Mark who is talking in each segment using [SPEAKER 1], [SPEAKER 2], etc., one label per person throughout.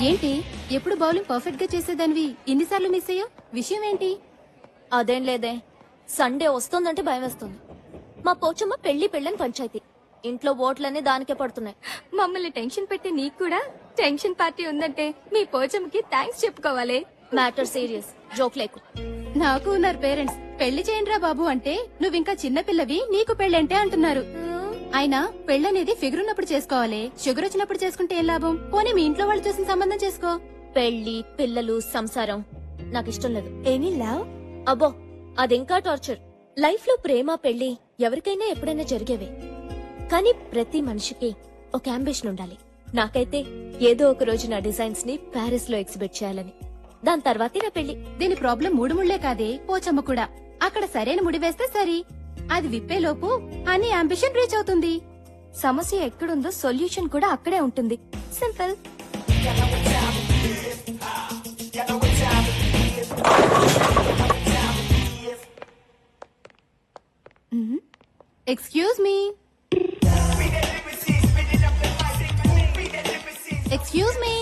[SPEAKER 1] ఏంటి ఎప్పుడు bowling perfect గా చేసేదానివి ఇన్నిసార్లు మిస్ అయ్యా? విషయం ఏంటి?
[SPEAKER 2] అదేం లేదే, సండే వస్తుందంటే భయం వేస్తుంది. మా పోచమ్మ పెళ్లిని పంచాయతీ, ఇంట్లో ఓట్లన్నీ దానికే పడుతున్నాయి.
[SPEAKER 3] మమ్మల్ని టెన్షన్ పెట్టి నీకు కూడా టెన్షన్ పార్టీ ఉందంటే మీ పోచమ్మకి థ్యాంక్స్ చెప్పుకోవాలి.
[SPEAKER 2] మ్యాటర్ సీరియస్, జోక్ లేకు.
[SPEAKER 1] నాకు ఉన్నారు పేరెంట్స్. పెళ్లి చేయండిరా బాబు అంటే నువ్వింకా చిన్న పిల్లవి, నీకు పెళ్ళంటే అంటున్నారు. అయినా పెళ్ళనేది ఫిగర్ ఉన్నప్పుడు చేసుకోవాలి, షుగర్ వచ్చినప్పుడు చేసుకుంటే ఏం లాభం? పోనీ మీ ఇంట్లో వాళ్ళు చూసిన సంబంధం చేసుకో.
[SPEAKER 2] పెళ్లి, పిల్లలు, సంసారం నాకు ఇష్టం లేదు.
[SPEAKER 3] Any love?
[SPEAKER 2] అబ్బో, అదింకా టార్చర్. లైఫ్ లో ప్రేమ, పెళ్లి ఎవరికైనా ఎప్పుడైనా జరిగేవే. కానీ ప్రతి మనిషికి ఒక అంబిషన్ ఉండాలి. నాకైతే ఏదో ఒక రోజు నా డిజైన్స్ ని ప్యారిస్ లో ఎగ్జిబిట్ చేయాలని. దాని తర్వాతే నా పెళ్లి.
[SPEAKER 1] దీని ప్రాబ్లం మూడు ముళ్లే కాదే, పోచమ్మ కూడా. అక్కడ సరైన ముడి వేస్తే సరి, అది విప్పేలోపు అని అంబిషన్ రీచ్ అవుతుంది.
[SPEAKER 3] సమస్య ఎక్కడుందో సొల్యూషన్ కూడా అక్కడే ఉంటుంది. Simple.
[SPEAKER 1] Excuse me, excuse me.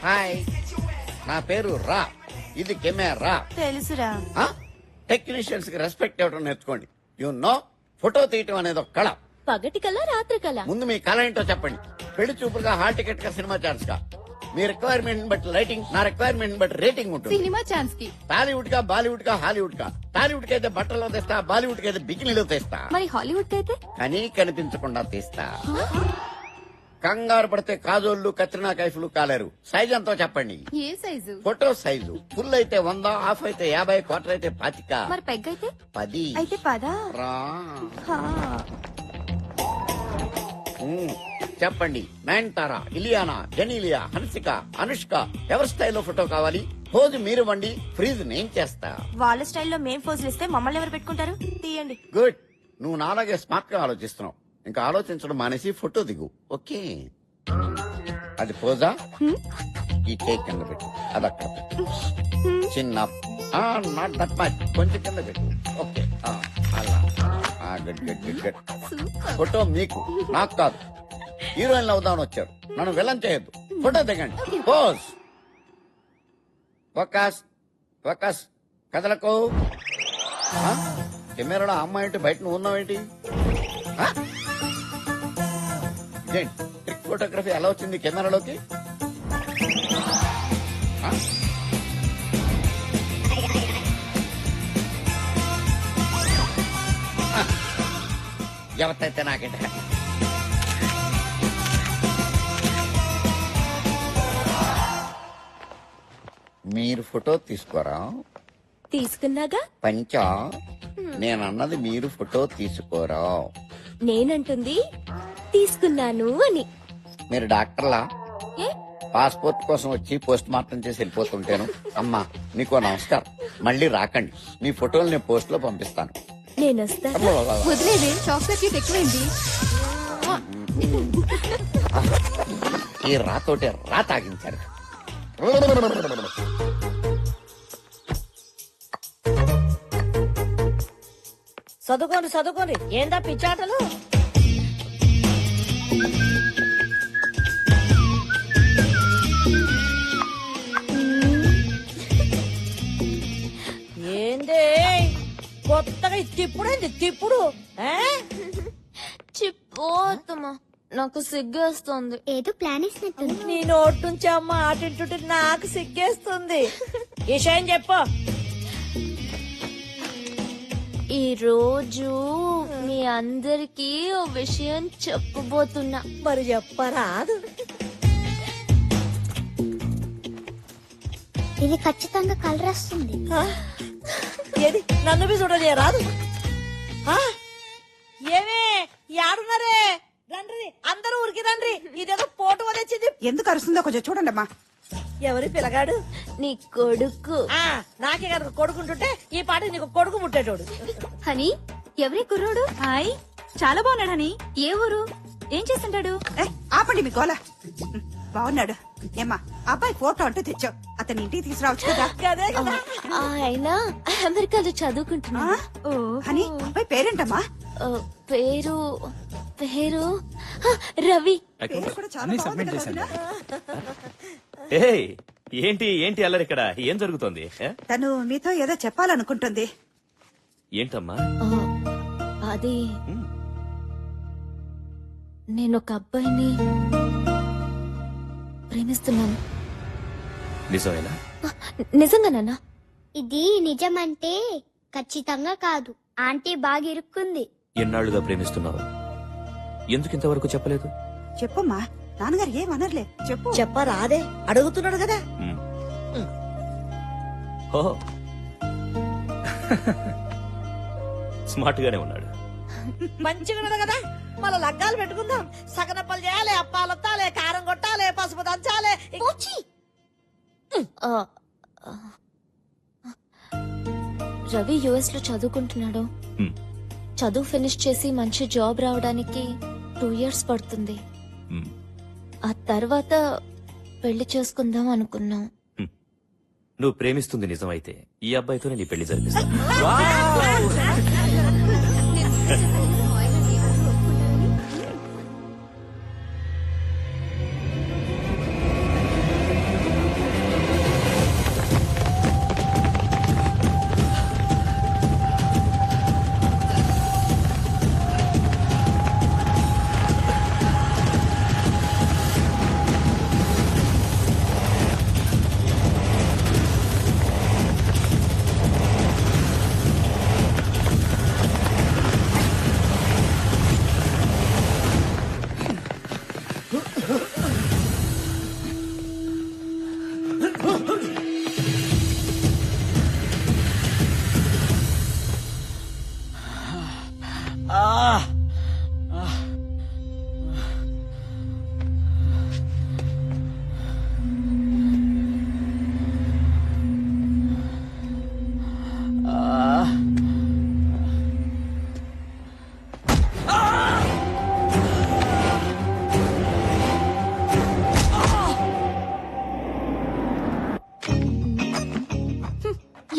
[SPEAKER 4] Hi, నా పేరు రా. ఇది కెమెరా.
[SPEAKER 3] తెలుసురా.
[SPEAKER 4] టెక్నీషియన్స్ కి రెస్పెక్ట్ ఇవ్వడం నేర్చుకోండి. యు నో, ఫోటో తీయటం అనేది ఒక కళ.
[SPEAKER 2] పగటి కల్లా రాత్రి కల్లా.
[SPEAKER 4] ముందు మీ కళ ఏంటో చెప్పండి. పెళ్లి చూపులుగా, హాల్ టికెట్ గా, సినిమా ఛాన్స్ గా. మీ రిక్వైర్మెంట్ బట్టి లైటింగ్, నా రిక్వైర్మెంట్ బట్టి రేటింగ్ ఉంటుంది.
[SPEAKER 1] సినిమా ఛాన్స్ కి
[SPEAKER 4] టాలీవుడ్ గా, బాలీవుడ్ గా, హాలీవుడ్ గా. టాలీవుడ్ కి అయితే బట్టల్లో తెస్తా, బాలీవుడ్ కి అయితే బికినీలో తెస్తా.
[SPEAKER 3] మరి హాలీవుడ్ అయితే?
[SPEAKER 4] కానీ కనిపించకుండా తీస్తా. కంగారు పడితే కాజోళ్లు, కత్రినా కైఫ్లు కాలేరు. సైజ్ ఎంతో చెప్పండి.
[SPEAKER 1] ఏ సైజు?
[SPEAKER 4] ఫోటో సైజు ఫుల్ అయితే 100, హాఫ్ అయితే 50, క్వార్టర్ అయితే 25.
[SPEAKER 3] మరి పెగ్ అయితే?
[SPEAKER 4] 10.
[SPEAKER 3] అయితే పదా.
[SPEAKER 4] రా. చెప్పండి. నయనతారా, ఇలియానా, జెనీలియా, హన్సిక, అనుష్క ఎవరి స్టైల్లో ఫోటో కావాలి? పోజు మీరు వండి, ఫ్రీజ్ నేను చేస్తా.
[SPEAKER 3] వాళ్ళ స్టైల్లో మేం ఫోజులు ఇస్తే మమ్మల్ని ఎవరు పెట్టుకుంటారు? తీయండి.
[SPEAKER 4] గుడ్. నువ్వు నాలాగే స్మార్ట్ గా ఆలోచిస్తున్నావు. ఇంకా ఆలోచించడం మానేసి ఫోటో దిగు. ఓకే, అది పోజా. ఈ కేక్ కింద పెట్టు, అది అక్కడ పెట్టు. చిన్న నాట్ దట్ మచ్, కొంచెం కింద పెట్టు. ఓకే, అలా. Good good good good. Photo మీకు, నాకు కాదు. హీరోయిన్ అవుదామని వచ్చారు, నన్ను విలన్ చేయొద్దు. ఫోటో దిగండి. పోజ్. Focus focus. కదలకు. కెమెరాలో అమ్మాయి ఏంటి, బయట నువ్వు ఉన్నావేంటి? ట్రిక్ ఫోటోగ్రఫీ ఎలా వచ్చింది కెమెరాలోకి? ఎవరైతే నాకంటే మీరు ఫోటో తీసుకోరా?
[SPEAKER 2] తీసుకున్నాగా.
[SPEAKER 4] పంచా, నేనన్నది మీరు ఫోటో తీసుకోరా.
[SPEAKER 2] నేనంటుంది తీసుకున్నాను అని.
[SPEAKER 4] మీరు డాక్టర్లా?
[SPEAKER 2] ఏ?
[SPEAKER 4] పాస్పోర్ట్ కోసం వచ్చి పోస్ట్ మార్టం చేసి వెళ్ళిపోతుంటాను. అమ్మా, నీకో నమస్కారం. మళ్ళీ రాకండి. మీ ఫోటోలు నేను పోస్ట్ లో పంపిస్తాను.
[SPEAKER 2] నేనొస్తా.
[SPEAKER 1] వదిలేదే, చాక్లెట్ ఎక్కువైంది.
[SPEAKER 4] ఈ రాతోటే రా తాగించారు.
[SPEAKER 5] చదువుకోండి చదువుకోండి. ఏందా పిచ్చాటలు? ఏందే కొత్తగా తిప్పుడేంది తిప్పుడు?
[SPEAKER 2] చిపోతమ్మా, నాకు సిగ్గేస్తుంది.
[SPEAKER 6] ఏదో ప్లాన్ వేసినట్టుంది.
[SPEAKER 5] నీ నోటి నుంచి అమ్మ ఆటింటుంటే నాకు సిగ్గేస్తుంది. విషయం చెప్పు.
[SPEAKER 2] ఈ రోజు మీ అందరికి ఓ విషయం చెప్పబోతున్నా.
[SPEAKER 5] మరి చెప్పరాదు.
[SPEAKER 6] ఇది ఖచ్చితంగా కలర్ వస్తుంది.
[SPEAKER 5] ఏది నన్ను బి చూడలే రాదు. ఏమే యాడున్నారే? రండ్రి, అందరూ ఊరికి రండ్రి. ఇదేదో పోటు వదిలింది.
[SPEAKER 7] ఎందుకు అరుస్తుందో కొంచెం చూడండి అమ్మా.
[SPEAKER 5] ఎవరి పిల్లగాడు?
[SPEAKER 2] నీ కొడుకు.
[SPEAKER 5] నాకే కనుక కొడుకుంటుంటే ఈ పాట నీకు కొడుకు ముట్టేటోడు.
[SPEAKER 1] హనీ, ఎవరి కుర్రోడు?
[SPEAKER 3] హాయ్, చాలా బాగున్నాడు. హనీ,
[SPEAKER 1] ఏ ఊరు?
[SPEAKER 3] ఏం చేస్తుంటాడు?
[SPEAKER 7] ఆపండి మీ గోల. బాగున్నాడు. ఏమ్మా, అబ్బాయి ఫోటో అంటూ తెచ్చావు, అతని ఇంటికి తీసుకురావచ్చు కదా.
[SPEAKER 5] అదే కదా.
[SPEAKER 2] ఆయన అమెరికాలో చదువుకుంటున్నా.
[SPEAKER 7] అని అబ్బాయి పేరేంటమ్మా?
[SPEAKER 2] పేరు పేరు రవి.
[SPEAKER 7] పేరు కూడా చాలా
[SPEAKER 8] అన్ని
[SPEAKER 7] బాగుంది
[SPEAKER 8] సబ్మిట్
[SPEAKER 7] కదా
[SPEAKER 8] చేశాను.
[SPEAKER 7] వదినా?
[SPEAKER 9] ఏయ్ ఏంటి అల్లరి ఇక్కడ ఏం జరుగుతోంది ఏ?
[SPEAKER 7] తను మీతో ఏదో చెప్పాలనుకుంటుంది.
[SPEAKER 9] ఏంటమ్మా
[SPEAKER 2] ఆ, అది
[SPEAKER 9] ఉమ్,
[SPEAKER 2] నేను ఒక అబ్బాయిని ప్రేమిస్తున్నాను.
[SPEAKER 9] నిజమేనా
[SPEAKER 2] నిజంగానన్నా?
[SPEAKER 6] ఇది నిజమంటే ఖచ్చితంగా కాదు. ఆంటీ బాగా ఇరుక్కుంది.
[SPEAKER 9] ఎన్నాళ్లుగా ప్రేమిస్తున్నావు ఎందుకు ఇంతవరకు చెప్పలేదు
[SPEAKER 7] చెప్పమ్మా, నాన్నగారు ఏమనర్లే, చెప్పు.
[SPEAKER 5] చెప్పరాదే, అడుగుతున్నాడు కదా.
[SPEAKER 9] ఉమ్. ఓహో స్మార్ట్ గానే ఉన్నాడు.
[SPEAKER 5] మంచిగా ఉన్నాడు కదా. మళ్ళా లగ్గాలు పెట్టుకుందాం. సగనప్పలు చేయాలి, అప్పాలొత్తాలి, కారం కొట్టాలి, పసుపు దంచాలి.
[SPEAKER 2] ఆ, ఆ. రవి యుఎస్ లో చదువుకుంటున్నాడు.
[SPEAKER 9] ఉమ్,
[SPEAKER 2] చదువు ఫినిష్ చేసి మంచి జాబ్ రావడానికి 2 years పడుతుంది.
[SPEAKER 9] ఉమ్.
[SPEAKER 2] ఆ తర్వాత పెళ్లి చేసుకుందాం అనుకున్నాం.
[SPEAKER 9] నువ్వు ప్రేమిస్తుంది నిజమైతే ఈ అబ్బాయితోనే నీ పెళ్లి జరిపిస్తా.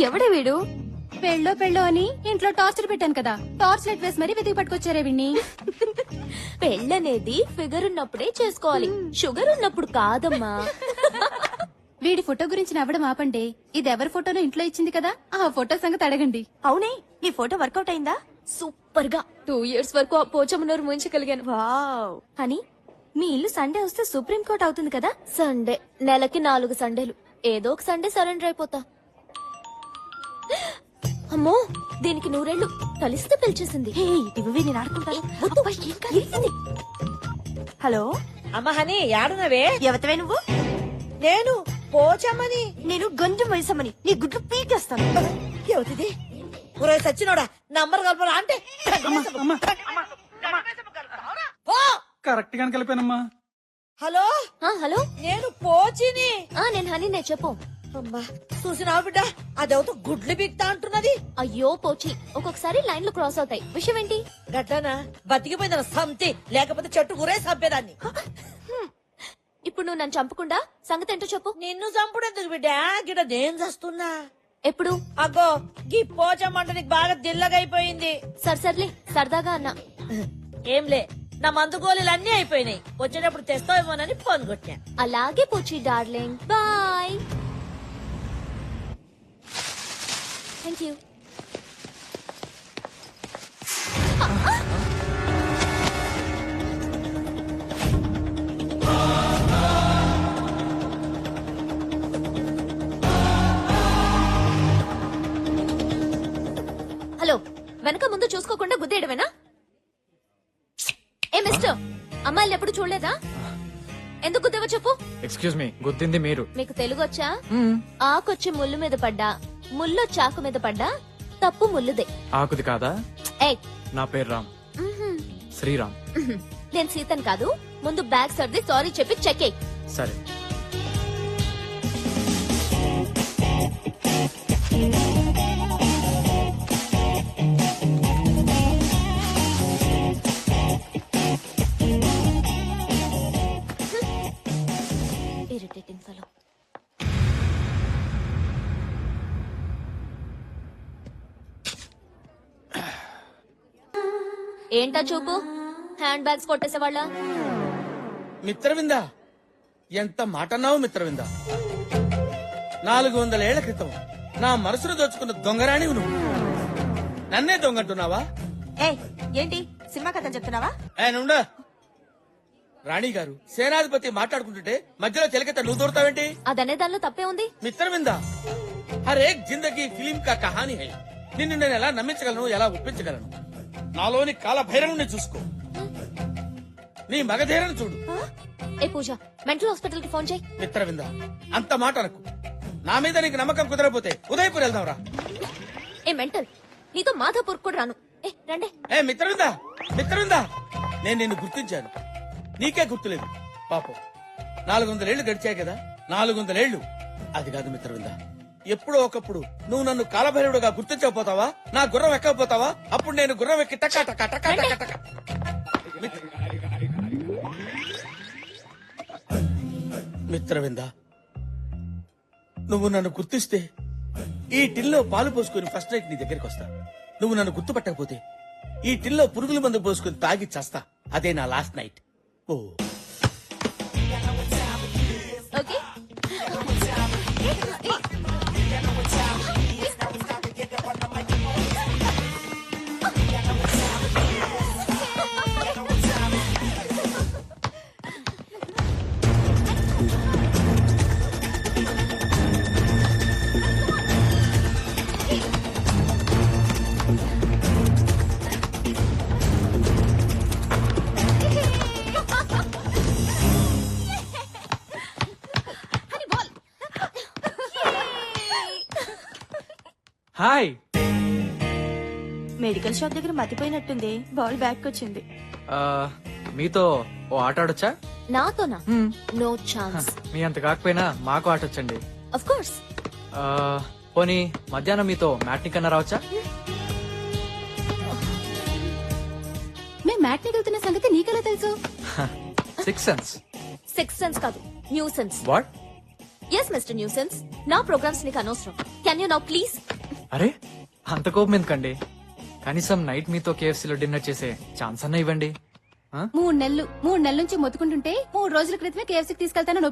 [SPEAKER 3] ఎవడే వీడు?
[SPEAKER 1] పెళ్ళో అని ఇంట్లో టార్చర్ పెట్టాను కదా, టార్చ్ లైట్ వేసి మరీ వెతికి పట్టుకొచ్చారే విన్ని.
[SPEAKER 2] పెళ్ళనేది ఫిగర్ ఉన్నప్పుడే చేసుకోవాలి, షుగర్ ఉన్నప్పుడు కాదమ్మా.
[SPEAKER 1] వీడి ఫోటో గురించి నవ్వడం ఆపండి. ఇది ఎవరి ఫోటోనో ఇంట్లో ఇచ్చింది కదా, ఆ ఫోటో సంగతి అడగండి.
[SPEAKER 3] అవునే, నీ ఫోటో వర్కౌట్ అయిందా?
[SPEAKER 2] సూపర్ గా 2 years వరకు ఆ పోచమ్మనూరు ముంచగలిగాను.
[SPEAKER 3] వావ్. అని మీ ఇల్లు సండే వస్తే సుప్రీం కోర్ట్ అవుతుంది కదా.
[SPEAKER 2] సండే నెలకి 4 సండేలు, ఏదో ఒక సండే సరెండర్ అయిపోతా. అమ్మో, దీనికి 100 ఏళ్ళు కలిస్తే పిలిచేసింది.
[SPEAKER 3] నేను ఆడుకుంటాను. హలో,
[SPEAKER 5] అమ్మ హని, యాడునవే?
[SPEAKER 3] ఎవతవే నువ్వు?
[SPEAKER 5] నేను పోచమ్మని.
[SPEAKER 3] నేను గంజం వయసమ్మని, నీ గుడ్లు పీకేస్తాను.
[SPEAKER 5] ఎవతిది? ఒరే సచ్చినోడా, నంబర్ కలపరా అంటే పో.
[SPEAKER 8] కరెక్ట్ గానే కలిపానమ్మా.
[SPEAKER 5] హలో,
[SPEAKER 2] హలో,
[SPEAKER 5] నేను పోచిని.
[SPEAKER 2] నేను హనీనే, చెప్పు.
[SPEAKER 5] అమ్మా, చూసినావు బిడ్డ, అదేవతో గుడ్లు బిక్తా అంటున్నది.
[SPEAKER 2] అయ్యో పోచి, ఒక్కొక్కసారి లైన్లు క్రాస్ అవుతాయి. విషయం ఏంటి?
[SPEAKER 5] గట్లనా? బతికిపోయింది సంతి, లేకపోతే చెట్టు గురే చంపేదాన్ని.
[SPEAKER 2] ఇప్పుడు నువ్వు నన్ను చంపకుండా సంగతి ఏంటో చెప్పు.
[SPEAKER 5] నిన్ను చంపుడెందుకు బిడ్డ, గిడ నేను చస్తున్నా.
[SPEAKER 2] ఎప్పుడు?
[SPEAKER 5] అగ్గో గీ పోచమ్మంట నీకు బాగా దిల్లగైపోయింది.
[SPEAKER 2] సర్లే, సరదాగా అన్నా.
[SPEAKER 5] ఏంలే, నా మందు గోళీలు అన్ని అయిపోయినాయి. వచ్చేటప్పుడు తెస్తావేమోనని ఫోన్ కొట్టా.
[SPEAKER 2] అలాగే పోచి darling, bye. Thank you. Hello, వెనక ముందు చూసుకోకుండా గుద్దేయడమేనా? ఏ మిస్టర్, అమ్మాయిలు ఎప్పుడు చూడలేదా? ఎందుకు గుద్దేవో చెప్పు.
[SPEAKER 8] ఎక్స్క్యూజ్ మీ, గుర్తింది మీరు.
[SPEAKER 2] మీకు తెలుగు వచ్చా? ఆకొచ్చి ముళ్ళు మీద పడ్డా, ముళ్ళు చాకు మీద పడ్డా, తప్పు ముల్లుదే.
[SPEAKER 8] ఆకుది కాదా?
[SPEAKER 2] ఏయ్,
[SPEAKER 8] నా పేరు రామ్, శ్రీరామ్.
[SPEAKER 2] నేను సీతన్ కాదు. ముందు బ్యాగ్ సర్ది సారీ చెప్పి చెక్ ఎయ్.
[SPEAKER 8] సరే.
[SPEAKER 2] Irritating fellow. ఏంటా చూపు? హ్యాండ్ బ్యాగ్స్ కొట్టేసేవాళ్ళ
[SPEAKER 10] మిత్రవిందా ఎంత మాట అన్నావు మిత్రవిందా 400 ఏళ్ల క్రితం నా మనసును దోచుకున్న దొంగరాణివి నువ్వు నన్నే దొంగంటున్నావా?
[SPEAKER 5] ఏ ఏంటి సినిమా కథ చెప్తున్నావా?
[SPEAKER 10] ఆయన రాణి గారు సేనాధిపతి మాట్లాడుకుంటుంటే మధ్యలో చెలకెత్త నువ్వు దూరతావేంటి?
[SPEAKER 2] అదనే దానిలో తప్పే ఉంది.
[SPEAKER 10] మిత్రవిందా హర్ ఏక్ జిందగీ ఫిలిం కా కహానీ హై. నిన్ను నేను ఎలా నమ్మించగలను, ఎలా ఒప్పించగలను? నాలోని కాల భైరవుని చూసుకో, నీ మగధీరను చూడు.
[SPEAKER 2] ఏ పూజ, మెంటల్ హాస్పిటల్ కి ఫోన్ చేయి.
[SPEAKER 10] మిత్రవింద అంత మాట అనకు. నా మీద నీకు నమ్మకం కుదరపోతే ఉదయపూర్ వెళ్దాంరా.
[SPEAKER 2] ఏ మెంటల్, నీతో మాధాపూర్ కూడా రాను. ఏ రండి.
[SPEAKER 10] ఏ మిత్రవింద మిత్రవింద నేను నిన్ను గుర్తించాను, నీకే గుర్తులేదు. పాపం 400 ఏళ్లు గడిచాయి కదా, 400 ఏళ్లు. అది కాదు మిత్రవింద, ఎప్పుడో ఒకప్పుడు నువ్వు నన్ను కాలభైరవుడుగా గుర్తించకపోతావా? నా గుర్రం ఎక్కకపోతావా? అప్పుడు నేను గుర్రం ఎక్కి టకా టకా టకా టకా టకా. మిత్రవింద నువ్వు నన్ను గుర్తిస్తే ఈ టిల్లో పాలు పోసుకుని ఫస్ట్ నైట్ నీ దగ్గరికి వస్తా. నువ్వు నన్ను గుర్తుపట్టకపోతే ఈ టిల్లో పురుగుల మందు పోసుకుని తాగి చస్తా. అదే నా లాస్ట్ నైట్. ఓ
[SPEAKER 2] ఓకే.
[SPEAKER 8] హాయ్.
[SPEAKER 5] మెడికల్ షాప్ దగ్గర మతిపోయినట్టుంది, బాల్ బ్యాక్ వచ్చింది.
[SPEAKER 8] ఆ, మీతో ఓ ఆట ఆడొచ్చా?
[SPEAKER 2] నాతోనా? No chance.
[SPEAKER 8] మీ అంత కాకపోయినా మాకు ఆటొచ్చండి.
[SPEAKER 2] Of course.
[SPEAKER 8] ఆ, పోనీ మధ్యాహ్నం మీతో మ్యాట్ని కన్నా రావచ్చా?
[SPEAKER 1] మేం మ్యాట్ని వెళ్తున్న సంగతి నీకెలా తెలుసు?
[SPEAKER 8] 6 సెన్స్.
[SPEAKER 2] సిక్స్ సెన్స్ కాదు, new sense.
[SPEAKER 8] What?
[SPEAKER 2] Yes mister new sense, నా ప్రోగ్రామ్స్ నీకు అనవసరం. Can you now please?
[SPEAKER 8] అరే అంత కోపం ఎందుకండి? కనీసం నైట్ మీతో కేఎఫ్సీలో డిన్నర్ చేసే ఛాన్స్ అన్నా ఇవ్వండి.
[SPEAKER 1] 3 నెలల నుంచి మొత్తుకుంటుంటే 3 రోజుల క్రితమే కేఎఫ్సీకి తీసుకెళ్తానని